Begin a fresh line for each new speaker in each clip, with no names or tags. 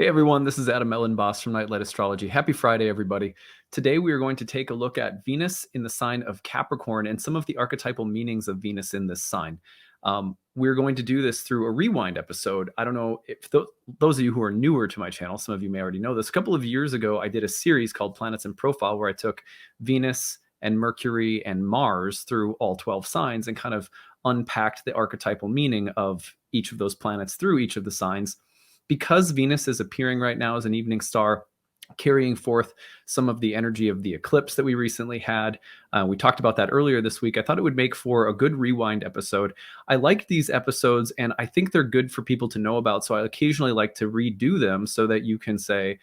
Hey everyone, this is Elenbaas from Nightlight Astrology. Happy Friday, everybody. Today we are going to take a look at Venus in the sign of Capricorn and some of the archetypal meanings of Venus in this sign. We're going to do this through a rewind episode. I don't know if those of you who are newer to my channel, some of you may already know this. A couple of years ago, I did a series called Planets in Profile where I took Venus and Mercury and Mars through all 12 signs and kind of unpacked the archetypal meaning of each of those planets through each of the signs. Because Venus is appearing right now as an evening star, carrying forth some of the energy of the eclipse that we recently had. We talked about that earlier this week. I thought it would make for a good rewind episode. I like these episodes and I think they're good for people to know about. So I occasionally like to redo them so that you can say,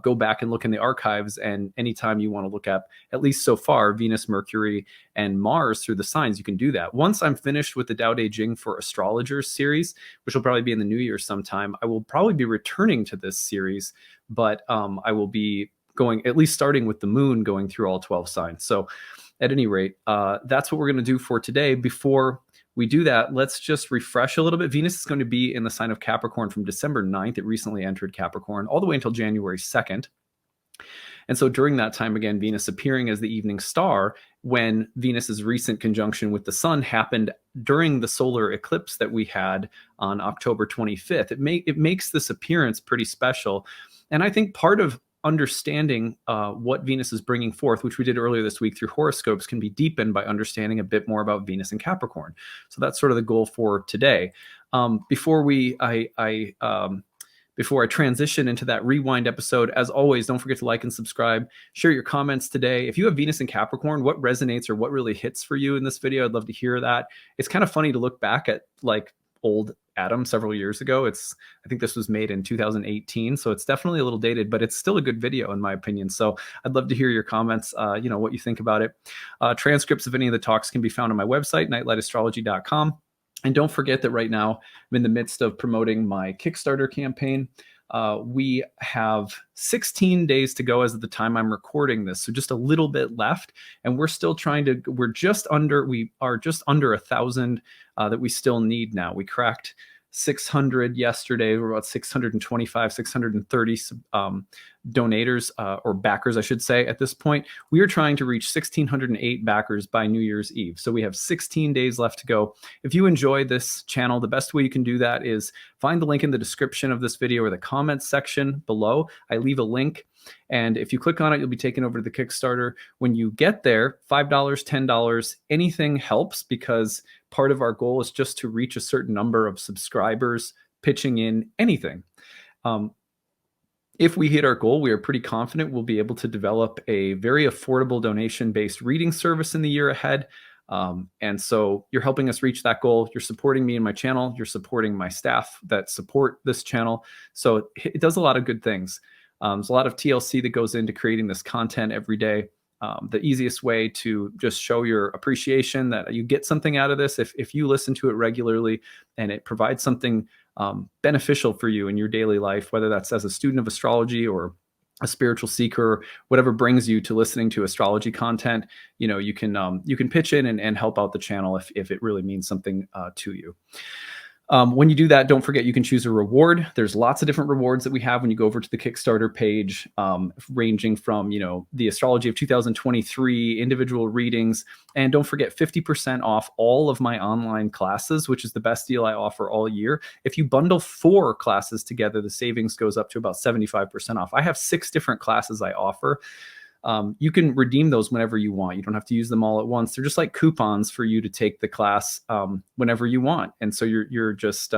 go back and look in the archives, and anytime you want to look at least so far, Venus, Mercury, and Mars through the signs, you can do that. Once I'm finished with the Tao Te Ching for Astrologers series, which will probably be in the new year sometime, I will probably be returning to this series, but I will be going, at least starting with the moon, going through all 12 signs. So at any rate, that's what we're going to do for today. Before we do that, let's just refresh a little bit. Venus is going to be in the sign of Capricorn from December 9th. It recently entered Capricorn all the way until January 2nd. And so during that time, again, Venus appearing as the evening star, when Venus's recent conjunction with the sun happened during the solar eclipse that we had on October 25th, it makes this appearance pretty special. And I think part of understanding what Venus is bringing forth, which we did earlier this week through horoscopes, can be deepened by understanding a bit more about Venus and Capricorn. So that's sort of the goal for today. Before I transition into that rewind episode, as always, don't forget to like and subscribe. Share your comments today. If you have Venus and Capricorn, what resonates or what really hits for you in this video? I'd love to hear that. It's kind of funny to look back at like old Adam several years ago. I think this was made in 2018, so it's definitely a little dated, but it's still a good video in my opinion. So I'd love to hear your comments, what you think about it. Transcripts of any of the talks can be found on my website, nightlightastrology.com. And don't forget that right now I'm in the midst of promoting my Kickstarter campaign. We have 16 days to go as of the time I'm recording this, so just a little bit left, and we are just under 1,000 that we still need now. We cracked 600 yesterday. We're about 625, 630 donators or backers, I should say, at this point. We are trying to reach 1,608 backers by New Year's Eve. So we have 16 days left to go. If you enjoy this channel, the best way you can do that is find the link in the description of this video or the comments section below. I leave a link, and if you click on it, you'll be taken over to the Kickstarter. When you get there, $5, $10, anything helps, because part of our goal is just to reach a certain number of subscribers pitching in anything. If we hit our goal, we are pretty confident we'll be able to develop a very affordable donation-based reading service in the year ahead. And so you're helping us reach that goal. You're supporting me and my channel. You're supporting my staff that support this channel. So it does a lot of good things. There's a lot of TLC that goes into creating this content every day. The easiest way to just show your appreciation that you get something out of this, if you listen to it regularly and it provides something beneficial for you in your daily life, whether that's as a student of astrology or a spiritual seeker, whatever brings you to listening to astrology content, you can pitch in and help out the channel if it really means something to you. When you do that, don't forget you can choose a reward. There's lots of different rewards that we have when you go over to the Kickstarter page, ranging from, the Astrology of 2023, individual readings, and don't forget 50% off all of my online classes, which is the best deal I offer all year. If you bundle 4 classes together, the savings goes up to about 75% off. I have 6 different classes I offer. You can redeem those whenever you want. You don't have to use them all at once. They're just like coupons for you to take the class whenever you want. And so you're just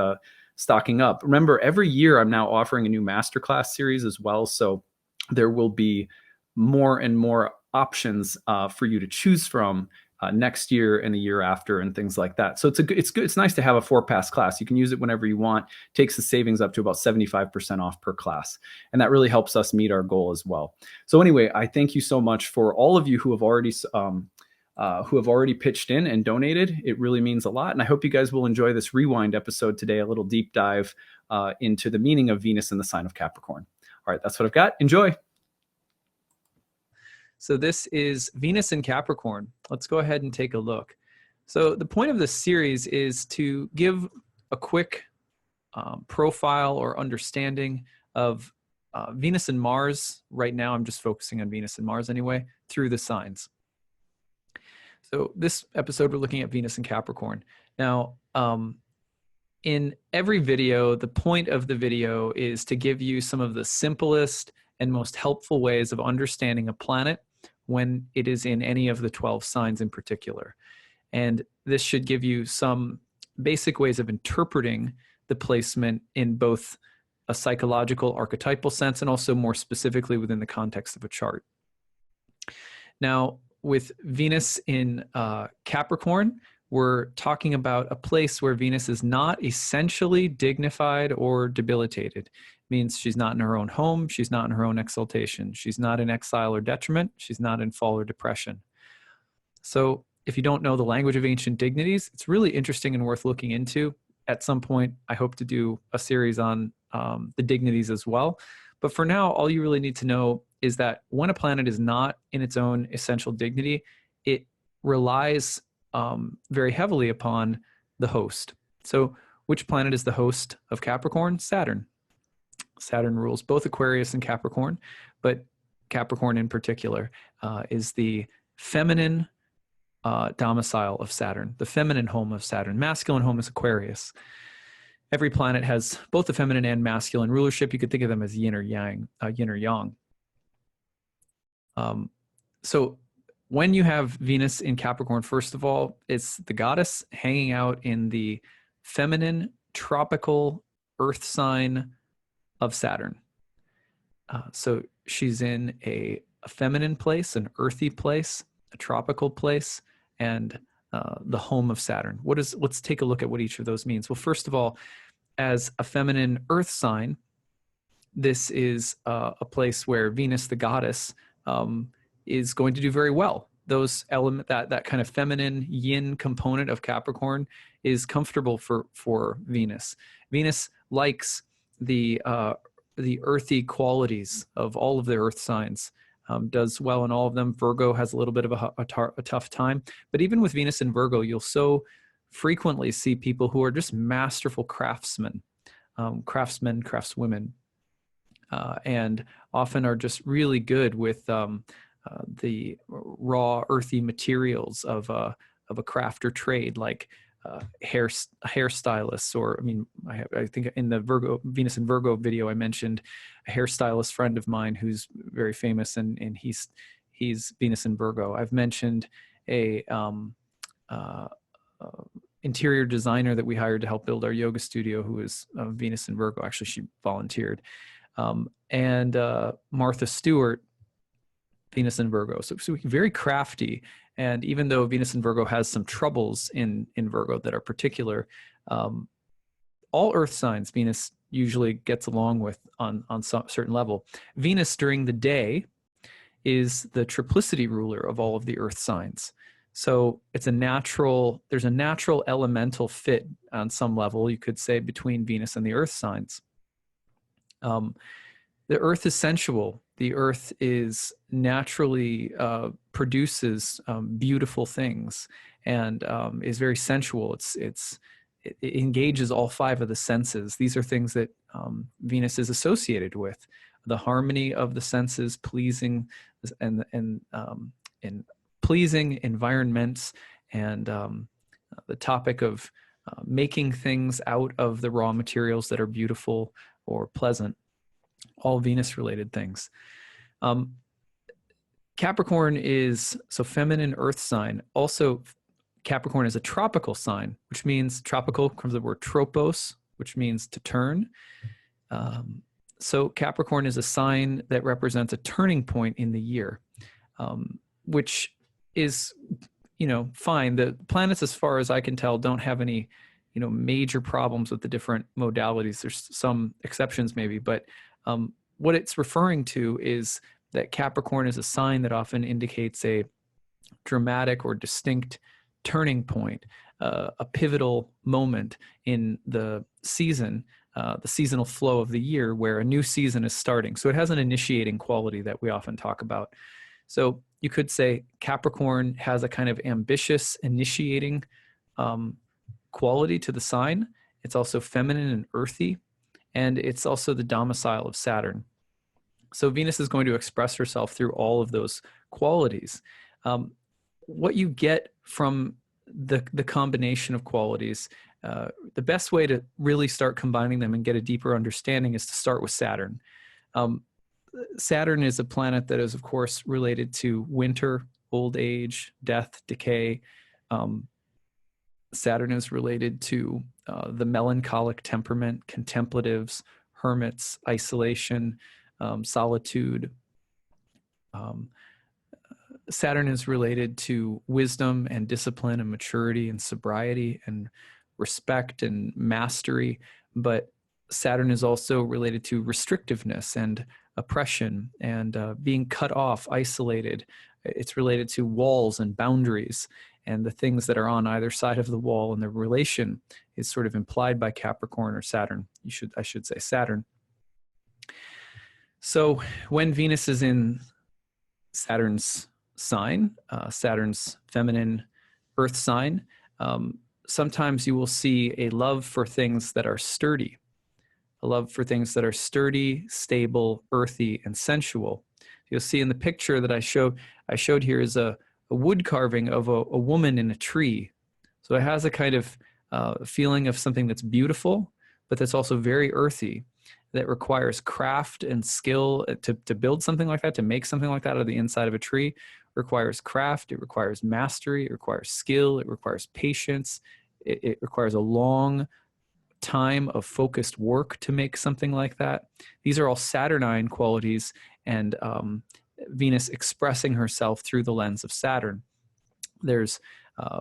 stocking up. Remember, every year I'm now offering a new masterclass series as well. So there will be more and more options for you to choose from next year and the year after and things like that. So it's good. It's nice to have a 4-pass class. You can use it whenever you want. Takes the savings up to about 75% off per class. And that really helps us meet our goal as well. So anyway, I thank you so much for all of you who have already pitched in and donated. It really means a lot. And I hope you guys will enjoy this rewind episode today, a little deep dive into the meaning of Venus in the sign of Capricorn. All right, that's what I've got. Enjoy. So this is Venus in Capricorn. Let's go ahead and take a look. So the point of this series is to give a quick profile or understanding of Venus and Mars. Right now, I'm just focusing on Venus and Mars anyway, through the signs. So this episode, we're looking at Venus and Capricorn. Now, in every video, the point of the video is to give you some of the simplest and most helpful ways of understanding a planet when it is in any of the 12 signs in particular. And this should give you some basic ways of interpreting the placement in both a psychological, archetypal sense, and also more specifically within the context of a chart. Now, with Venus in Capricorn, we're talking about a place where Venus is not essentially dignified or debilitated. It means she's not in her own home, she's not in her own exaltation, she's not in exile or detriment, she's not in fall or depression. So if you don't know the language of ancient dignities, it's really interesting and worth looking into. At some point, I hope to do a series on the dignities as well. But for now, all you really need to know is that when a planet is not in its own essential dignity, it relies very heavily upon the host. So which planet is the host of Capricorn? Saturn. Saturn rules both Aquarius and Capricorn, but Capricorn in particular is the feminine domicile of Saturn, the feminine home of Saturn. Masculine home is Aquarius. Every planet has both the feminine and masculine rulership. You could think of them as yin or yang, So when you have Venus in Capricorn, first of all, it's the goddess hanging out in the feminine tropical earth sign of Saturn. So she's in a feminine place, an earthy place, a tropical place, and the home of Saturn. Let's take a look at what each of those means. Well, first of all, as a feminine earth sign, this is a place where Venus, the goddess, is going to do very well. Those that kind of feminine yin component of Capricorn is comfortable for Venus. Venus likes the earthy qualities of all of the earth signs. Does well in all of them. Virgo has a little bit of a tough time, but even with Venus in Virgo, you'll so frequently see people who are just masterful craftsmen, craftswomen, and often are just really good with the raw earthy materials of a craft or trade, like hairstylists, or I think in the Venus and Virgo video I mentioned a hairstylist friend of mine who's very famous, and he's Venus and Virgo. I've mentioned a interior designer that we hired to help build our yoga studio who is Venus and Virgo. Actually, she volunteered. And Martha Stewart, Venus and Virgo. So very crafty. And even though Venus and Virgo has some troubles in Virgo that are particular, all earth signs Venus usually gets along with on some certain level. Venus during the day is the triplicity ruler of all of the earth signs. So there's a natural elemental fit on some level, you could say, between Venus and the earth signs. The earth is sensual. The earth is naturally produces beautiful things, and is very sensual. It engages all five of the senses. These are things that Venus is associated with: the harmony of the senses, pleasing and pleasing environments, and the topic of making things out of the raw materials that are beautiful or pleasant. All Venus-related things. Capricorn is feminine earth sign. Also, Capricorn is a tropical sign, which means tropical comes from the word tropos, which means to turn. So Capricorn is a sign that represents a turning point in the year, which is, fine. The planets, as far as I can tell, don't have any, major problems with the different modalities. There's some exceptions maybe, but what it's referring to is that Capricorn is a sign that often indicates a dramatic or distinct turning point, a pivotal moment in the season, the seasonal flow of the year, where a new season is starting. So it has an initiating quality that we often talk about. So you could say Capricorn has a kind of ambitious initiating quality to the sign. It's also feminine and earthy. and it's also the domicile of Saturn. So Venus is going to express herself through all of those qualities. What you get from the combination of qualities, the best way to really start combining them and get a deeper understanding is to start with Saturn. Saturn is a planet that is, of course, related to winter, old age, death, decay. Saturn is related to the melancholic temperament, contemplatives, hermits, isolation, solitude. Saturn is related to wisdom and discipline and maturity and sobriety and respect and mastery, but Saturn is also related to restrictiveness and oppression and being cut off, isolated. It's related to walls and boundaries and the things that are on either side of the wall, and the relation is sort of implied by Capricorn or Saturn. I should say Saturn. So when Venus is in Saturn's sign, Saturn's feminine earth sign, sometimes you will see a love for things that are sturdy, a love for things that are sturdy, stable, earthy, and sensual. You'll see in the picture that I showed here is a wood carving of a woman in a tree. So it has a kind of feeling of something that's beautiful, but that's also very earthy, that requires craft and skill to build something like that, to make something like that out of the inside of a tree. It requires craft, it requires mastery, it requires skill, it requires patience, it requires a long time of focused work to make something like that. These are all Saturnine qualities, and Venus expressing herself through the lens of Saturn. There's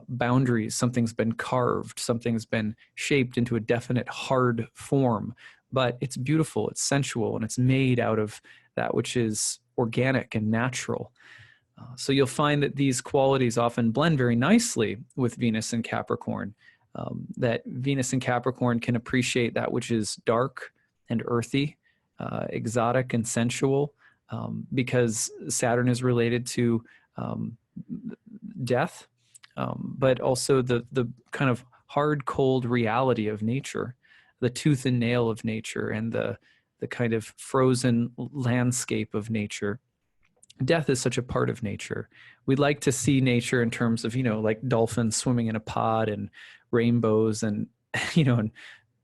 boundaries, something's been carved, something's been shaped into a definite hard form, but it's beautiful, it's sensual, and it's made out of that which is organic and natural. So you'll find that these qualities often blend very nicely with Venus and Capricorn, that Venus and Capricorn can appreciate that which is dark and earthy, exotic and sensual, because Saturn is related to death, but also the kind of hard, cold reality of nature, the tooth and nail of nature, and the kind of frozen landscape of nature. Death is such a part of nature. We'd like to see nature in terms of, like dolphins swimming in a pod and rainbows and, and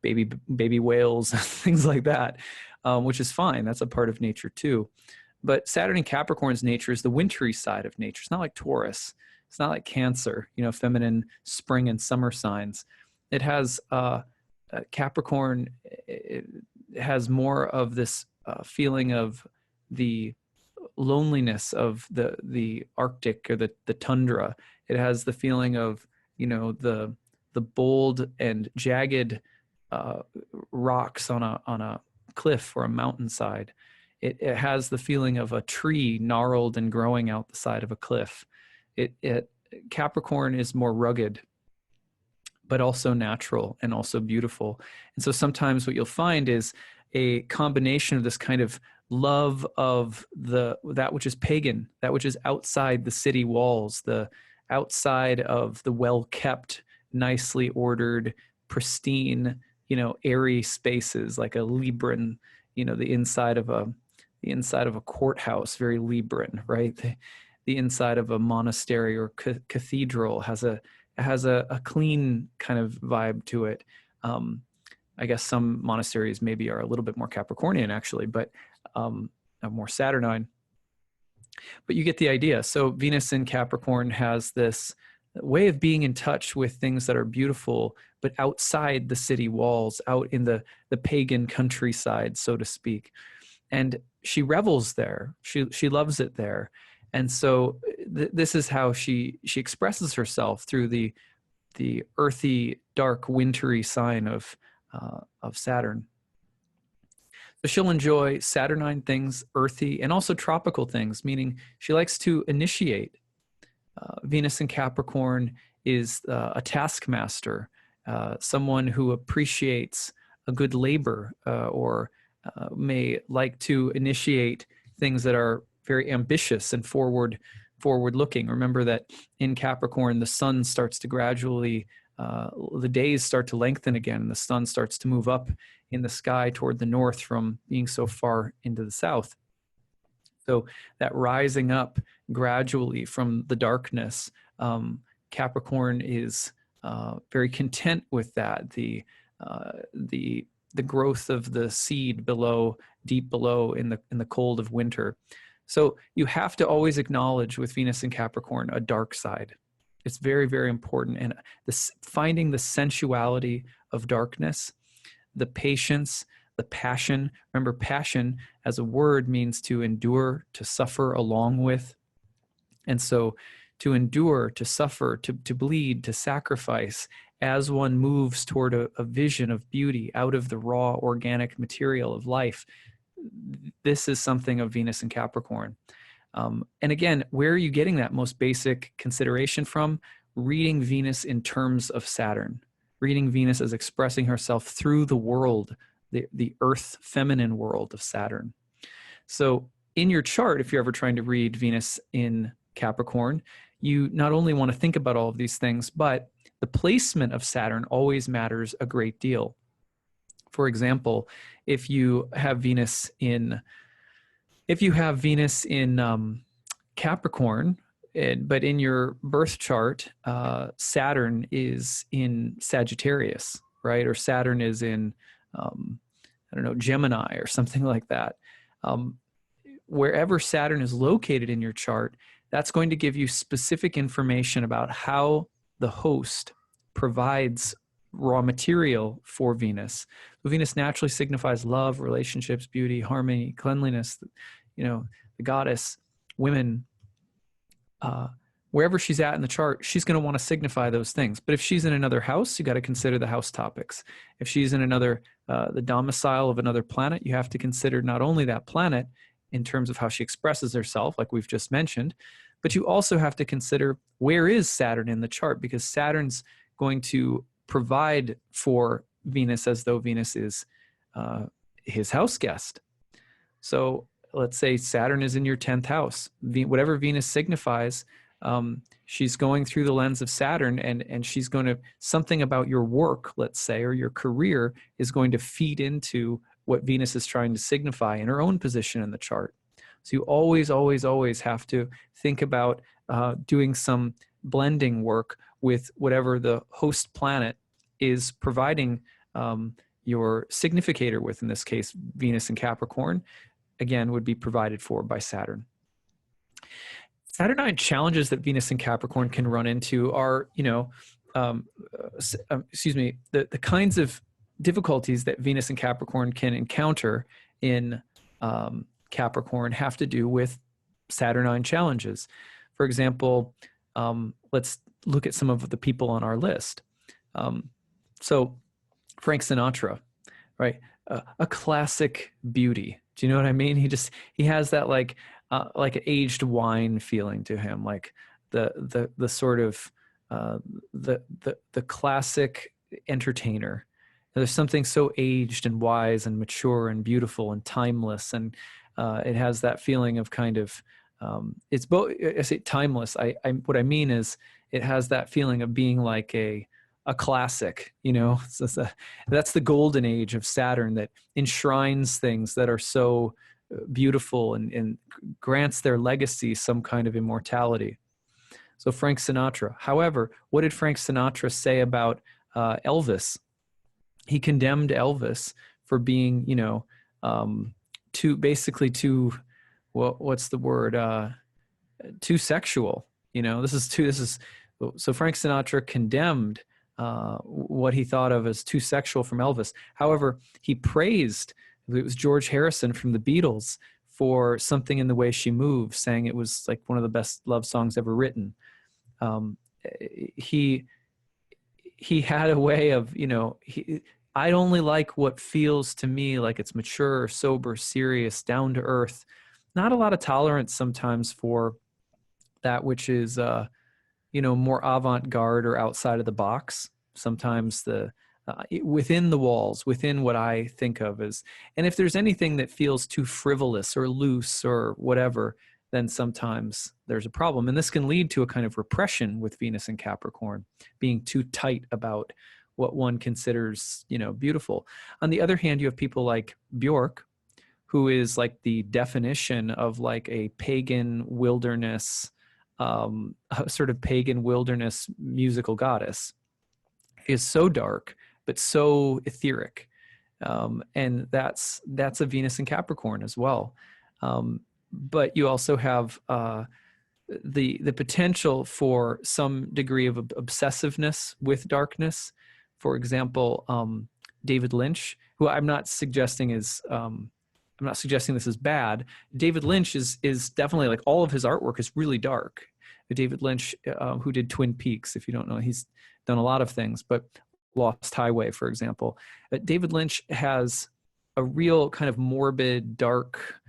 baby whales and things like that, which is fine. That's a part of nature too. But Saturn in Capricorn's nature is the wintry side of nature. It's not like Taurus. It's not like Cancer, feminine spring and summer signs. It has Capricorn. It has more of this feeling of the loneliness of the Arctic or the tundra. It has the feeling of the bold and jagged rocks on a cliff or a mountainside. It has the feeling of a tree gnarled and growing out the side of a cliff. Capricorn is more rugged, but also natural and also beautiful. And so sometimes what you'll find is a combination of this kind of love of that which is pagan, that which is outside the city walls, the outside of the well-kept, nicely ordered, pristine, airy spaces, like a Libran, the inside of a courthouse, very Libran, right? The inside of a monastery or cathedral has a clean kind of vibe to it. I guess some monasteries maybe are a little bit more Capricornian actually, but more Saturnine. But you get the idea. So Venus in Capricorn has this way of being in touch with things that are beautiful, but outside the city walls, out in the pagan countryside, so to speak. And she revels there. She loves it there. And so this is how she expresses herself, through the earthy, dark, wintry sign of Saturn. So she'll enjoy Saturnine things, earthy, and also tropical things, meaning she likes to initiate. Venus in Capricorn is a taskmaster, someone who appreciates a good labor, or may like to initiate things that are very ambitious and forward-looking. Remember that in Capricorn, the sun starts to gradually the days start to lengthen again, and the sun starts to move up in the sky toward the north from being so far into the south. So that rising up gradually from the darkness, Capricorn is very content with that. The growth of the seed below, deep below in the cold of winter. So you have to always acknowledge with Venus in Capricorn a dark side. It's very, very important. And finding the sensuality of darkness, the patience, the passion. Remember, passion as a word means to endure, to suffer along with. And so to endure, to suffer, to bleed, to sacrifice as one moves toward a vision of beauty out of the raw organic material of life. This is something of Venus in Capricorn. And again, where are you getting that most basic consideration from? Reading Venus in terms of Saturn, reading Venus as expressing herself through the world, the earth feminine world of Saturn. So in your chart, if you're ever trying to read Venus in Capricorn, you not only want to think about all of these things, but the placement of Saturn always matters a great deal. For example, if you have Venus in Capricorn, but in your birth chart, Saturn is in Sagittarius, right? Or Saturn is in, Gemini or something like that. Wherever Saturn is located in your chart, that's going to give you specific information about how the host provides raw material for Venus. So Venus naturally signifies love, relationships, beauty, harmony, cleanliness, the goddess, women. Wherever she's at in the chart, she's going to want to signify those things. But if she's in another house, you got to consider the house topics. If she's in the domicile of another planet, you have to consider not only that planet in terms of how she expresses herself, like we've just mentioned, but you also have to consider where is Saturn in the chart, because Saturn's going to provide for Venus as though Venus is his house guest. So let's say Saturn is in your 10th house. Whatever Venus signifies, she's going through the lens of Saturn, and she's going to, something about your work, let's say, or your career is going to feed into what Venus is trying to signify in her own position in the chart. So you always, always, always have to think about doing some blending work with whatever the host planet is providing your significator with. In this case, Venus in Capricorn, again, would be provided for by Saturn. Saturnine challenges that Venus in Capricorn can run into are, the kinds of difficulties that Venus in Capricorn can encounter in Capricorn have to do with Saturnine challenges. For example, let's look at some of the people on our list. So Frank Sinatra, right? A classic beauty. Do you know what I mean? He has that like an aged wine feeling to him, like the sort of the classic entertainer. There's something so aged and wise and mature and beautiful and timeless, and it has that feeling of kind of it's both. I say timeless. What I mean is it has that feeling of being like a classic. That's the golden age of Saturn that enshrines things that are so beautiful and grants their legacy some kind of immortality. So Frank Sinatra. However, what did Frank Sinatra say about Elvis? He condemned Elvis for being, too sexual. So Frank Sinatra condemned what he thought of as too sexual from Elvis. However, he praised, it was George Harrison from the Beatles, for Something in the Way She Moves, saying it was like one of the best love songs ever written. He had a way of, I only like what feels to me like it's mature, sober, serious, down to earth. Not a lot of tolerance sometimes for that which is, more avant-garde or outside of the box. Sometimes within the walls, within what I think of as, and if there's anything that feels too frivolous or loose or whatever, then sometimes there's a problem. And this can lead to a kind of repression with Venus in Capricorn, being too tight about what one considers, beautiful. On the other hand, you have people like Bjork, who is like the definition of like a pagan wilderness, a sort of pagan wilderness musical goddess, is so dark, but so etheric. And that's a Venus in Capricorn as well. But you also have the potential for some degree of obsessiveness with darkness. For example, David Lynch, who I'm not suggesting this is bad. David Lynch is definitely, like, all of his artwork is really dark. David Lynch, who did Twin Peaks, if you don't know, he's done a lot of things, but Lost Highway, for example. David Lynch has a real kind of morbid, dark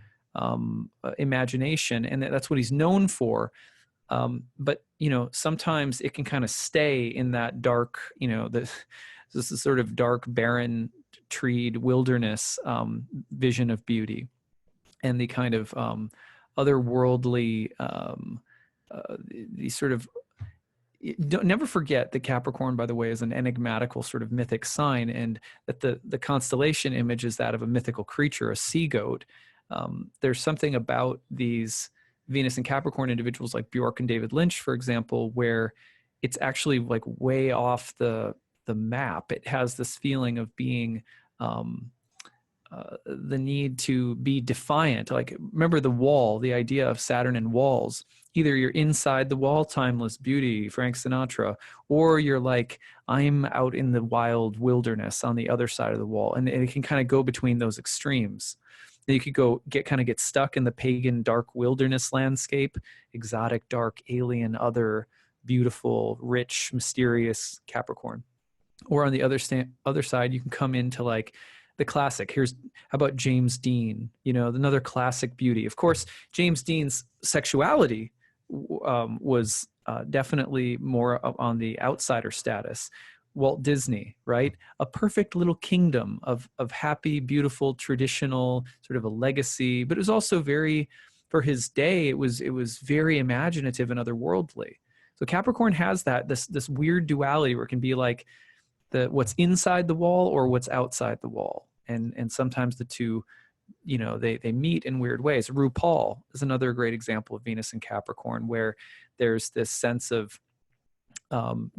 imagination, and that's what he's known for. But sometimes it can kind of stay in that dark, this is sort of dark, barren, treed wilderness vision of beauty, and the kind of otherworldly, the sort of. Don't never forget that Capricorn, by the way, is an enigmatical sort of mythic sign, and that the constellation image is that of a mythical creature, a sea goat. There's something about these Venus and Capricorn individuals like Bjork and David Lynch, for example, where it's actually like way off the map. It has this feeling of being the need to be defiant. Like, remember the wall, the idea of Saturn and walls. Either you're inside the wall, timeless beauty, Frank Sinatra, or you're like, I'm out in the wild wilderness on the other side of the wall. And it can kind of go between those extremes. You could get stuck in the pagan dark wilderness landscape, exotic, dark, alien, other, beautiful, rich, mysterious Capricorn. Or on the other side, you can come into like the classic. How about James Dean? Another classic beauty. Of course, James Dean's sexuality was definitely more on the outsider status. Walt Disney, right? A perfect little kingdom of happy, beautiful, traditional, sort of a legacy, but it was also very, for his day, it was very imaginative and otherworldly. So Capricorn has this weird duality where it can be like what's inside the wall or what's outside the wall. And sometimes the two, they meet in weird ways. RuPaul is another great example of Venus and Capricorn, where there's this sense of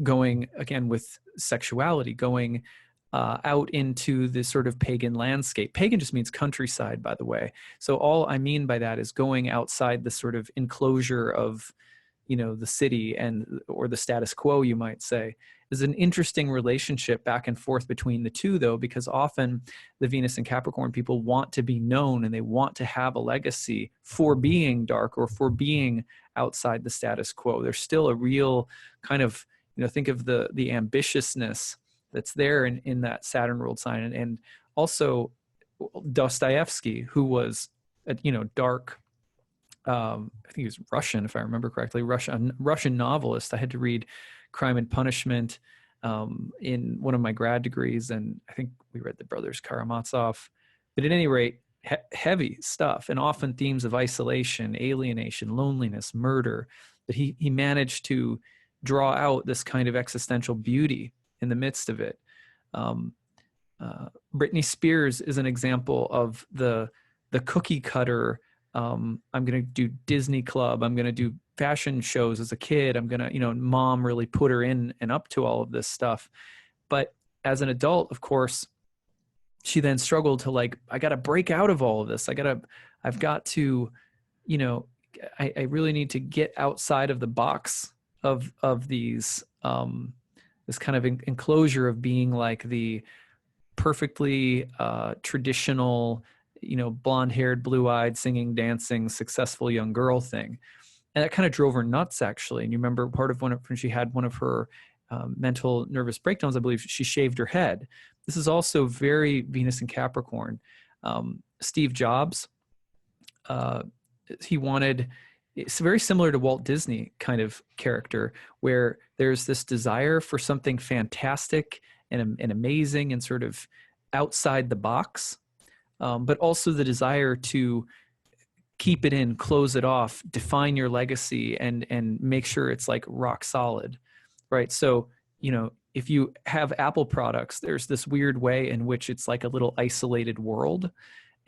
going, again, with sexuality, going out into this sort of pagan landscape. Pagan just means countryside, by the way. So all I mean by that is going outside the sort of enclosure of, the city or the status quo, you might say. Is an interesting relationship back and forth between the two, though, because often the Venus and Capricorn people want to be known and they want to have a legacy for being dark or for being outside the status quo. There's still a real kind of, think of the ambitiousness that's there in that Saturn ruled sign. And also Dostoevsky, who was, dark, I think he was Russian, if I remember correctly, Russian novelist. I had to read Crime and Punishment in one of my grad degrees, and I think we read The Brothers Karamazov. But at any rate, heavy stuff, and often themes of isolation, alienation, loneliness, murder. But he managed to draw out this kind of existential beauty in the midst of it. Britney Spears is an example of the cookie cutter. I'm going to do Disney Club. I'm going to do fashion shows as a kid. I'm going to, mom really put her in and up to all of this stuff. But as an adult, of course, she then struggled to I got to break out of all of this. I've got to, I really need to get outside of the box of these, this kind of enclosure of being like the perfectly traditional, blonde-haired, blue-eyed, singing, dancing, successful young girl thing. And that kind of drove her nuts, actually. And you remember part of when she had one of her mental nervous breakdowns, I believe she shaved her head. This is also very Venus and Capricorn. Steve Jobs, it's very similar to Walt Disney kind of character, where there's this desire for something fantastic and amazing and sort of outside the box. But also the desire to
keep it in, close it off, define your legacy, and make sure it's like rock solid, right? So, if you have Apple products, there's this weird way in which it's like a little isolated world.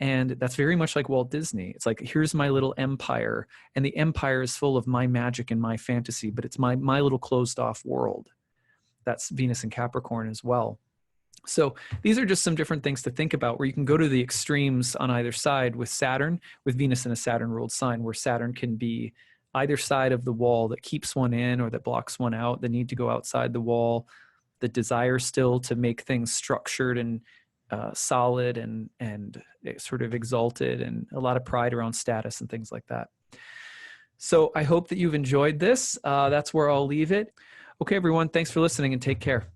And that's very much like Walt Disney. It's like, here's my little empire, and the empire is full of my magic and my fantasy, but it's my little closed off world. That's Venus and Capricorn as well. So these are just some different things to think about, where you can go to the extremes on either side with Saturn, with Venus in a Saturn ruled sign, where Saturn can be either side of the wall that keeps one in or that blocks one out, the need to go outside the wall, the desire still to make things structured and solid and sort of exalted, and a lot of pride around status and things like that. So I hope that you've enjoyed this. That's where I'll leave it. Okay, everyone, thanks for listening and take care.